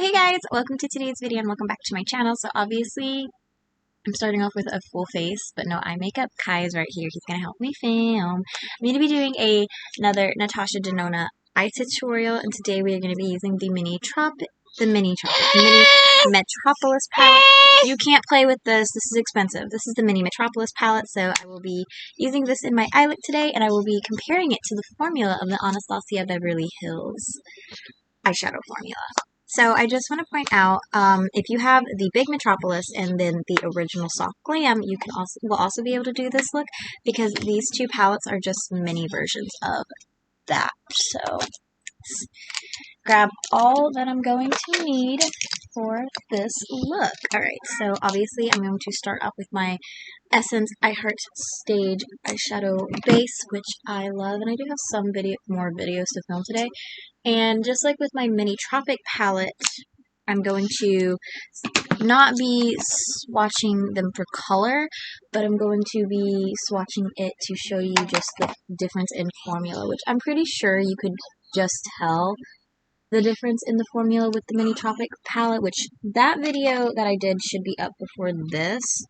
Hey guys, welcome to today's video and welcome back to my channel. So obviously, I'm starting off with a full face, but no eye makeup. Kai is right here. He's going to help me film. I'm going to be doing another Natasha Denona eye tutorial, and today we are going to be using the mini Metropolis palette. You can't play with this. This is expensive. This is the mini Metropolis palette, so I will be using this in my eye look today, and I will be comparing it to the formula of the Anastasia Beverly Hills eyeshadow formula. So I just want to point out, if you have the big Metropolis and then the original Soft Glam, you will also be able to do this look because these two palettes are just mini versions of that. So let's grab all that I'm going to need for this look. Alright, so obviously I'm going to start off with my Essence I Heart Stage eyeshadow base, which I love, and I do have some more videos to film today. And just like with my Mini Tropic palette, I'm going to not be swatching them for color, but I'm going to be swatching it to show you just the difference in formula, which I'm pretty sure you could just tell the difference in the formula with the Mini Tropic palette, which that video that I did should be up before this.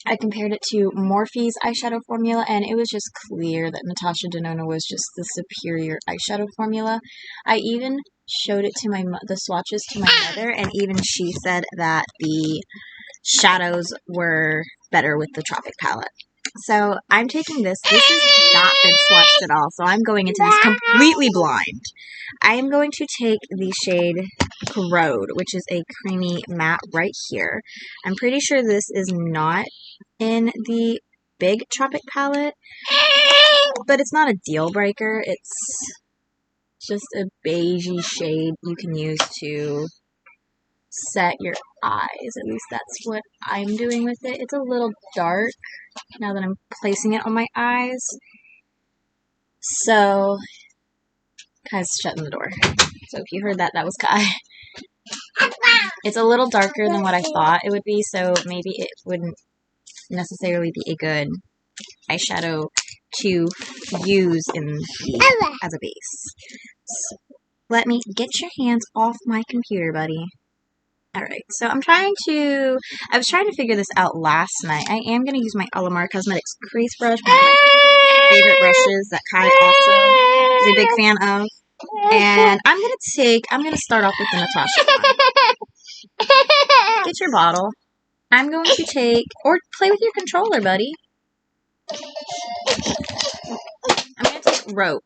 I compared it to Morphe's eyeshadow formula, and it was just clear that Natasha Denona was just the superior eyeshadow formula. I even showed it to the swatches to my mother, and even she said that the shadows were better with the Tropic palette. So I'm taking this. This has not been swatched at all, so I'm going into this completely blind. I am going to take the shade Corrode, which is a creamy matte right here. I'm pretty sure this is not in the big Tropic palette, but it's not a deal breaker. It's just a beigey shade you can use to set your eyes. At least that's what I'm doing with it. It's a little dark now that I'm placing it on my eyes. So, Kai's shutting the door. So if you heard that, that was Kai. It's a little darker than what I thought it would be, so maybe it wouldn't necessarily be a good eyeshadow to use as a base. So, let me get your hands off my computer, buddy. Alright, so I was trying to figure this out last night. I am going to use my Alamar Cosmetics Crease Brush, one of my favorite brushes that Kai also is a big fan of. And I'm going to start off with the Natasha one. Get your bottle. I'm going to take, or play with your controller, buddy. I'm going to take Rope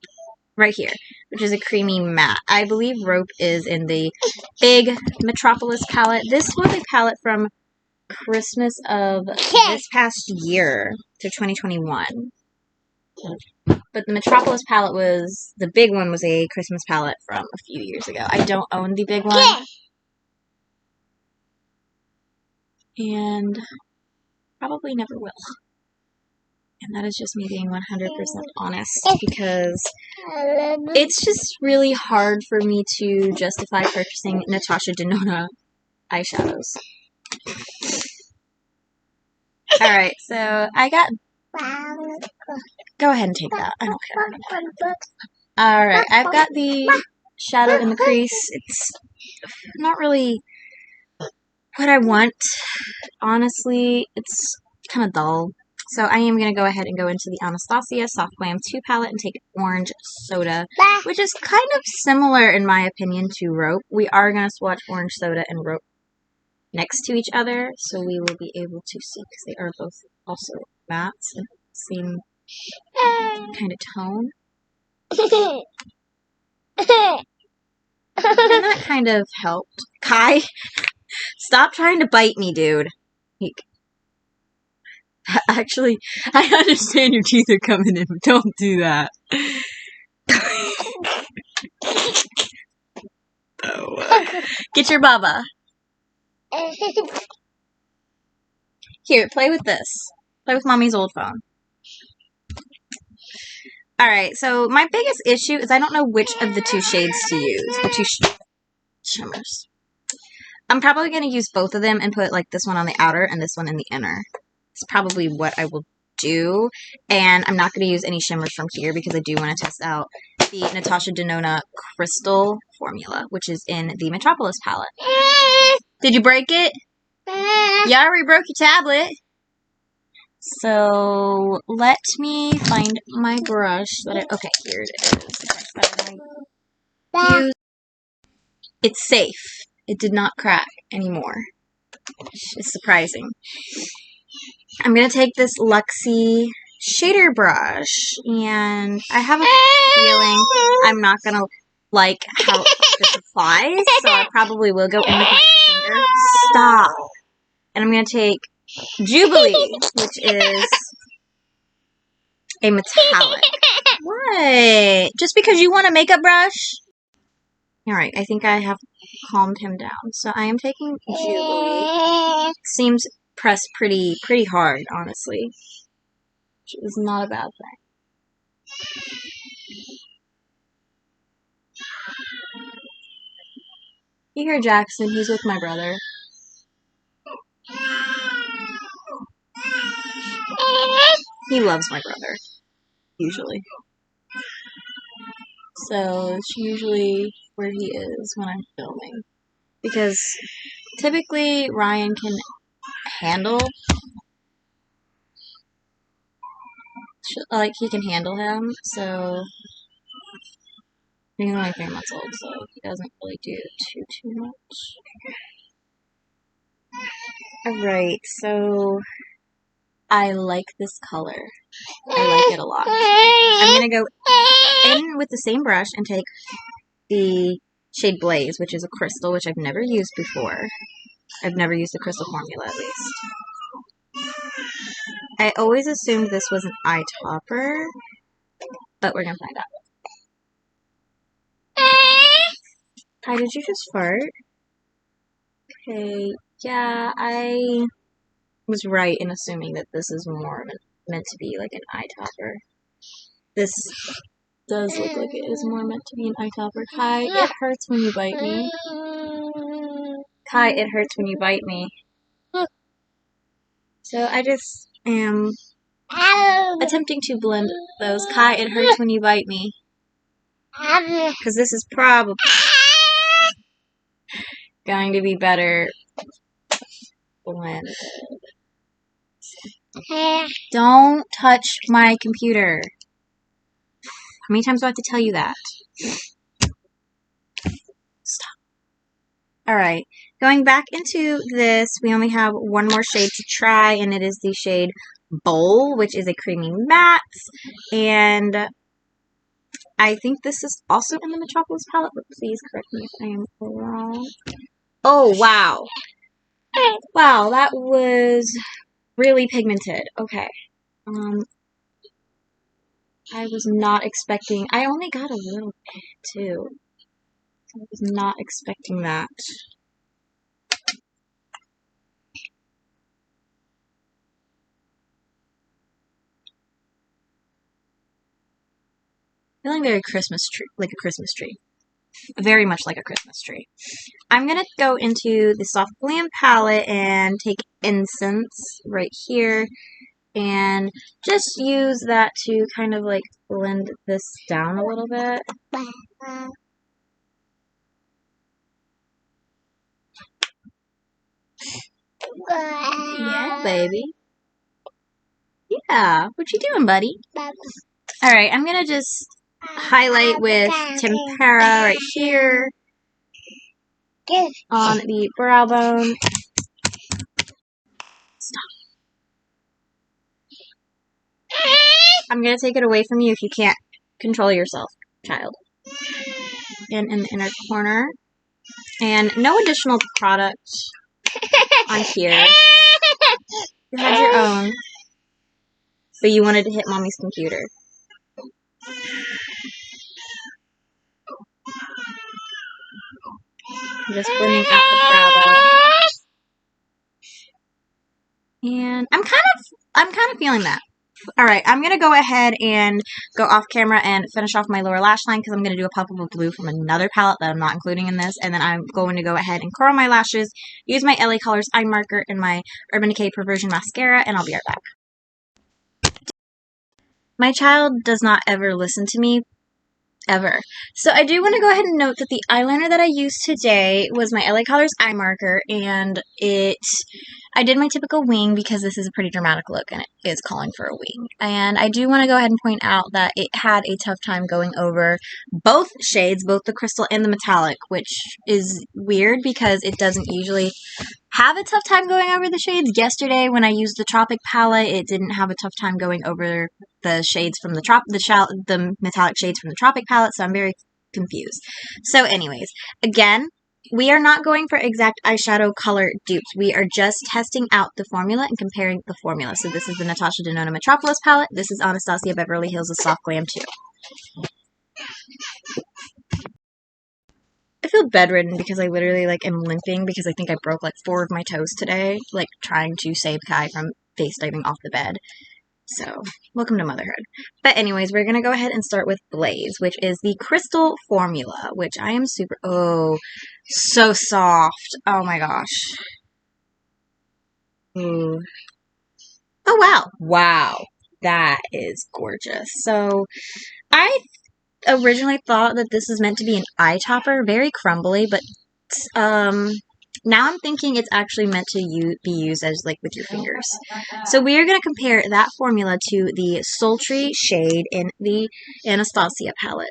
right here, which is a creamy matte. I believe Rope is in the big Metropolis palette. This was a palette from Christmas of this past year to 2021. But the Metropolis palette the big one was a Christmas palette from a few years ago. I don't own the big one. And probably never will. And that is just me being 100% honest, because it's just really hard for me to justify purchasing Natasha Denona eyeshadows. Alright, so I got... Go ahead and take that. I don't care. Alright, I've got the shadow in the crease. It's not really what I want. Honestly, it's kind of dull. So I am going to go ahead and go into the Anastasia Soft Glam 2 palette and take Orange Soda, which is kind of similar, in my opinion, to Rope. We are going to swatch Orange Soda and Rope next to each other, so we will be able to see, because they are both also mattes and same kind of tone. And that kind of helped. Kai, stop trying to bite me, dude. Actually, I understand your teeth are coming in, but don't do that. Oh. Get your baba. Here, play with this. Play with mommy's old phone. Alright, so my biggest issue is I don't know which of the two shades to use. The two shimmers. I'm probably going to use both of them and put like this one on the outer and this one in the inner. It's probably what I will do. And I'm not going to use any shimmers from here because I do want to test out the Natasha Denona Crystal formula, which is in the Metropolis palette. Did you break it? Yeah, I already broke your tablet. So let me find my brush. Okay, here it is. The brush that I use. It's safe. It did not crack anymore. It's surprising. I'm going to take this Luxie shader brush, and I have a feeling I'm not going to like how this applies, so I probably will go in with my finger. Stop! And I'm going to take Jubilee, which is a metallic. What? Just because you want a makeup brush? Alright, I think I have calmed him down. So I am taking Jubilee. Seems pressed pretty hard, honestly. Which is not a bad thing. You hear Jackson, he's with my brother. He loves my brother, usually. So it's usually where he is when I'm filming. Because typically Ryan can handle, like, he can handle him, so he's only 3 months old, so he doesn't really do too much. Alright, so I like this color. I like it a lot. I'm going to go in with the same brush and take the shade Blaze, which is a crystal, which I've never used before. I've never used the crystal formula, at least. I always assumed this was an eye topper, but we're going to find out. Hi, did you just fart? Okay, yeah, I was right in assuming that this is more meant to be like an eye topper. This does look like it is more meant to be an eye topper. Kai, it hurts when you bite me. Kai, it hurts when you bite me. So I just am attempting to blend those. Kai, it hurts when you bite me. Because this is probably going to be better blended. Don't touch my computer. How many times do I have to tell you that? Stop. Alright, going back into this, we only have one more shade to try, and it is the shade Bowl, which is a creamy matte. And I think this is also in the Metropolis palette, but please correct me if I am wrong. Oh, wow. Wow, that was really pigmented. Okay. I was not expecting... I only got a little bit, too. I was not expecting that. Feeling very Christmas tree, like a Christmas tree. Very much like a Christmas tree. I'm going to go into the Soft Glam palette and take Incense right here. And just use that to kind of like blend this down a little bit. Yeah, baby. Yeah, what you doing, buddy? Alright, I'm going to just highlight with Tempera right here on the brow bone. Stop. I'm going to take it away from you if you can't control yourself, child. And in the inner corner. And no additional product on here. You had your own, but you wanted to hit mommy's computer. I'm just blending out the brow bone. And I'm kind of feeling that. Alright, I'm going to go ahead and go off camera and finish off my lower lash line because I'm going to do a pop of blue from another palette that I'm not including in this. And then I'm going to go ahead and curl my lashes, use my LA Colors eye marker and my Urban Decay Perversion mascara, and I'll be right back. My child does not ever listen to me ever. So I do want to go ahead and note that the eyeliner that I used today was my LA Colors eye marker, and I did my typical wing because this is a pretty dramatic look and it is calling for a wing. And I do want to go ahead and point out that it had a tough time going over both shades, both the crystal and the metallic, which is weird because it doesn't usually have a tough time going over the shades. Yesterday when I used the Tropic palette, it didn't have a tough time going over the shades from the metallic shades from the Tropic palette, so I'm very confused. So anyways, again, we are not going for exact eyeshadow color dupes. We are just testing out the formula and comparing the formula. So this is the Natasha Denona Metropolis palette. This is Anastasia Beverly Hills' Soft Glam 2. I feel bedridden because I literally am limping because I think I broke 4 of my toes today, trying to save Kai from face diving off the bed. So, welcome to motherhood. But anyways, we're going to go ahead and start with Blaze, which is the crystal formula, which I am so soft. Oh my gosh. Ooh. Oh wow. Wow. That is gorgeous. So, I originally thought that this was meant to be an eye topper, very crumbly, but now I'm thinking it's actually meant to be used as with your fingers. So we are going to compare that formula to the sultry shade in the Anastasia palette,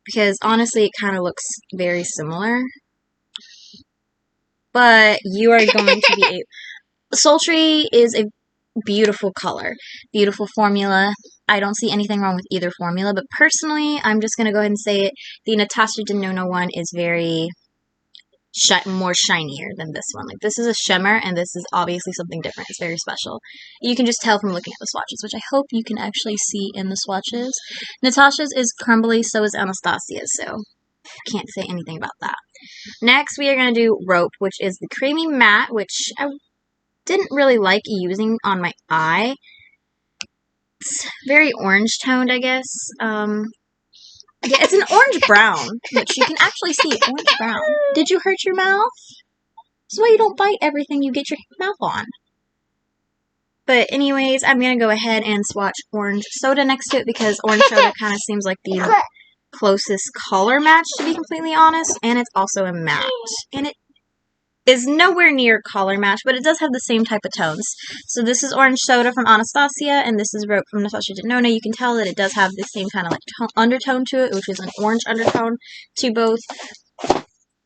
because honestly it kind of looks very similar, but you are going to be sultry is a beautiful color, beautiful formula. I don't see anything wrong with either formula, but personally, I'm just going to go ahead and say it. The Natasha Denona one is very more shinier than this one. This is a shimmer, and this is obviously something different. It's very special. You can just tell from looking at the swatches, which I hope you can actually see in the swatches. Natasha's is crumbly, so is Anastasia's, so can't say anything about that. Next, we are going to do Rope, which is the creamy matte, which I didn't really like using on my eye. It's very orange toned, I guess. Yeah, it's an orange brown, which you can actually see. Orange brown. Did you hurt your mouth? That's why you don't bite everything you get your mouth on. But anyways, I'm going to go ahead and swatch Orange Soda next to it because Orange Soda kind of seems like the closest color match, to be completely honest. And it's also a matte. And it is nowhere near color match, but it does have the same type of tones. So this is Orange Soda from Anastasia, and this is Rope from Natasha Denona. You can tell that it does have the same kind of undertone to it, which is an orange undertone to both.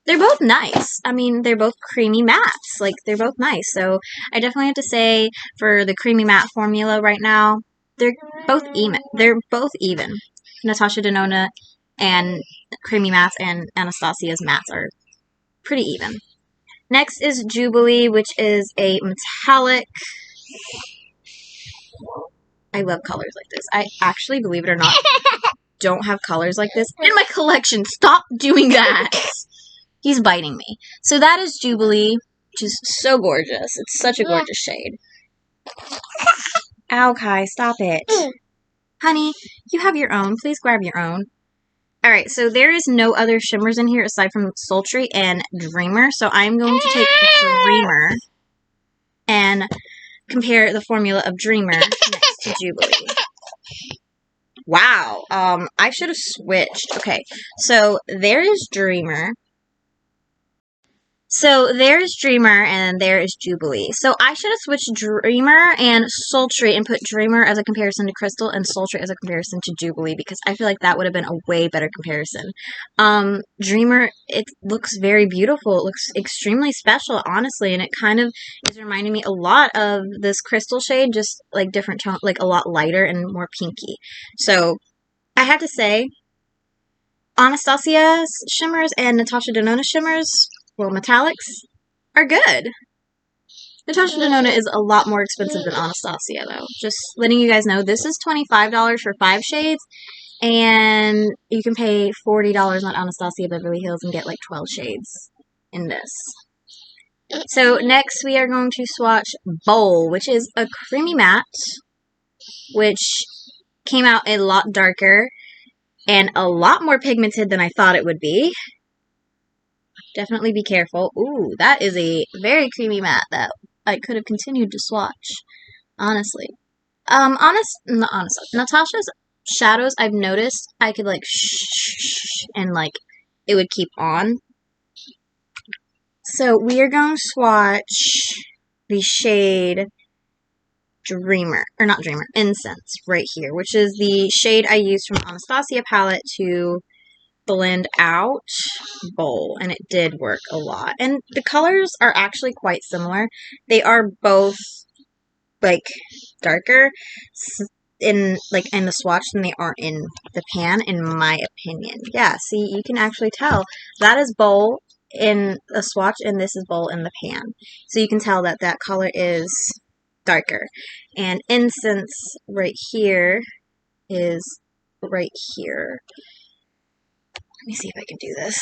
They're both nice. I mean, they're both creamy mattes. They're both nice. So I definitely have to say, for the creamy matte formula right now, they're both even. They're both even. Natasha Denona and creamy mattes and Anastasia's mattes are pretty even. Next is Jubilee, which is a metallic. I love colors like this. I actually, believe it or not, don't have colors like this in my collection. Stop doing that. He's biting me. So that is Jubilee, which is so gorgeous. It's such a gorgeous shade. Ow, Kai, stop it. Honey, you have your own. Please grab your own. Alright, so there is no other shimmers in here aside from Sultry and Dreamer. So I'm going to take Dreamer and compare the formula of Dreamer next to Jubilee. Wow, I should have switched. Okay, so there is Dreamer. So there's Dreamer and there is Jubilee. So I should have switched Dreamer and Sultry and put Dreamer as a comparison to Crystal and Sultry as a comparison to Jubilee, because I feel like that would have been a way better comparison. Dreamer, it looks very beautiful. It looks extremely special, honestly, and it kind of is reminding me a lot of this Crystal shade, just different tone, a lot lighter and more pinky. So I have to say, Anastasia's shimmers and Natasha Denona shimmers, well, metallics, are good. Natasha Denona is a lot more expensive than Anastasia, though. Just letting you guys know, this is $25 for 5 shades, and you can pay $40 on Anastasia Beverly Hills and get 12 shades in this. So next we are going to swatch Bowl, which is a creamy matte, which came out a lot darker and a lot more pigmented than I thought it would be. Definitely be careful. Ooh, that is a very creamy matte that I could have continued to swatch, honestly. Natasha's shadows I've noticed I could like shh and like it would keep on. So we are going to swatch the shade Dreamer, or not Dreamer, Incense right here, which is the shade I used from Anastasia palette to blend out Bowl, and it did work a lot. And the colors are actually quite similar. They are both like darker in the swatch than they are in the pan, in my opinion. Yeah, see, you can actually tell that is Bowl in a swatch and this is Bowl in the pan. So you can tell that that color is darker. And Incense right here is right here. Let me see if I can do this.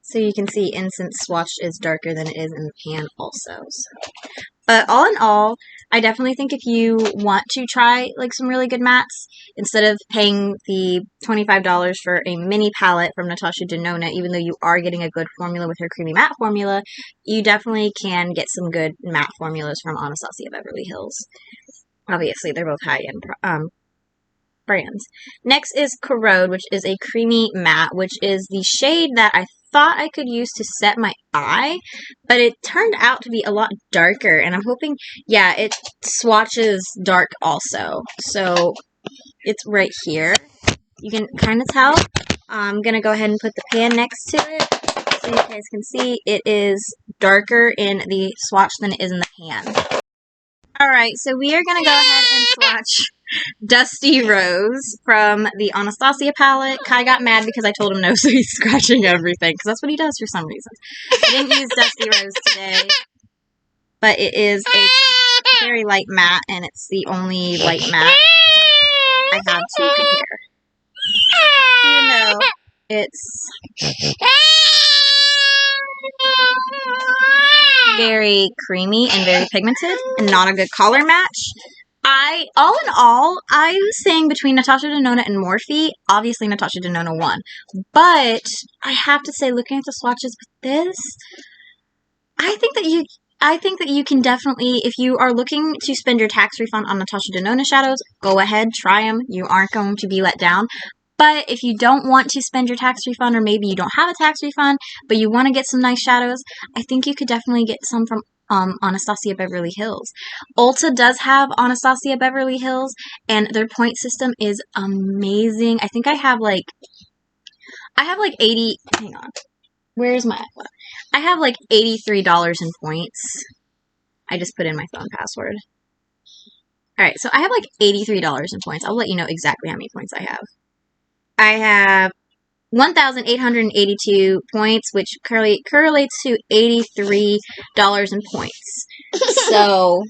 So you can see Incense swatch is darker than it is in the pan also. But all in all, I definitely think if you want to try like some really good mattes, instead of paying the $25 for a mini palette from Natasha Denona, even though you are getting a good formula with her creamy matte formula, you definitely can get some good matte formulas from Anastasia Beverly Hills. Obviously, they're both high-end brands. Next is Corrode, which is a creamy matte, which is the shade that I thought I could use to set my eye, but it turned out to be a lot darker, and I'm hoping, yeah, it swatches dark also. So it's right here. You can kind of tell. I'm going to go ahead and put the pan next to it so you guys can see it is darker in the swatch than it is in the pan. Alright, so we are going to go ahead and swatch Dusty Rose from the Anastasia palette. Kai got mad because I told him no, so he's scratching everything, because that's what he does for some reason. I didn't use Dusty Rose today, but it is a very light matte, and it's the only light matte I have to compare. Even though it's very creamy and very pigmented and not a good color match. All in all, I was saying between Natasha Denona and Morphe, obviously Natasha Denona won. But I have to say, looking at the swatches with this, I think that you can definitely, if you are looking to spend your tax refund on Natasha Denona shadows, go ahead, try them. You aren't going to be let down. But if you don't want to spend your tax refund, or maybe you don't have a tax refund, but you want to get some nice shadows, I think you could definitely get some from Anastasia Beverly Hills. Ulta does have Anastasia Beverly Hills, and their point system is amazing. I think I have like 80, hang on, where's my, I have like $83 in points. I just put in my phone password. Alright, so I have like $83 in points. I'll let you know exactly how many points I have. I have 1,882 points, which correlates to $83 in points. So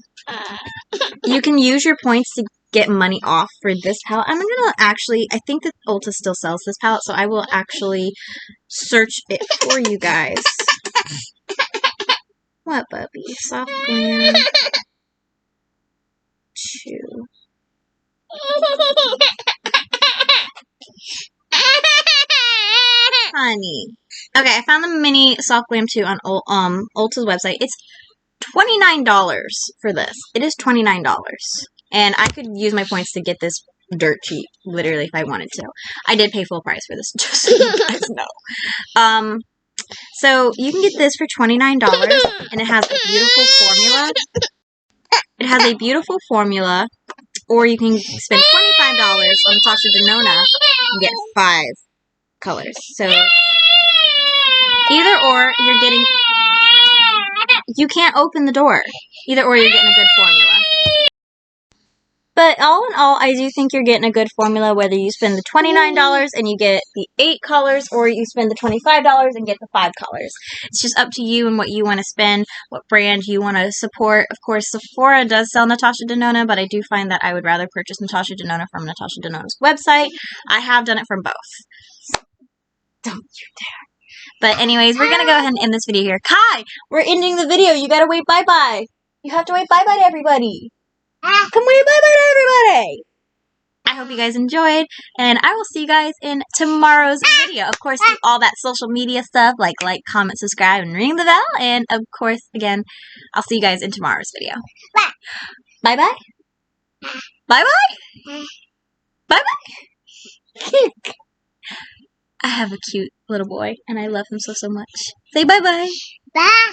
you can use your points to get money off for this palette. I'm gonna actually, I think that Ulta still sells this palette, so I will actually search it for you guys. What, puppy? Soft glam 2. Honey. Okay, I found the mini Soft Glam 2 on Ulta's website. It's $29 for this. It is $29. And I could use my points to get this dirt cheap, literally, if I wanted to. I did pay full price for this, just so you guys know. So you can get this for $29, and it has a beautiful formula. It has a beautiful formula, or you can spend $25 on Natasha Denona and get 5 colors. So either or, you're getting, you can't open the door. Either or, you're getting a good formula. But all in all, I do think you're getting a good formula, whether you spend the $29 and you get the 8 colors, or you spend the $25 and get the 5 colors. It's just up to you and what you want to spend, what brand you want to support. Of course, Sephora does sell Natasha Denona, but I do find that I would rather purchase Natasha Denona from Natasha Denona's website. I have done it from both. So don't you dare. But anyways, we're going to go ahead and end this video here. Kai, we're ending the video. You got to wave bye-bye. You have to wave bye-bye to everybody. Come wave bye-bye to everybody. I hope you guys enjoyed, and I will see you guys in tomorrow's video. Of course, do all that social media stuff, like, comment, subscribe, and ring the bell. And, of course, again, I'll see you guys in tomorrow's video. Bye-bye. Bye-bye. Bye-bye. I have a cute little boy, and I love him so much. Say bye-bye. Bye.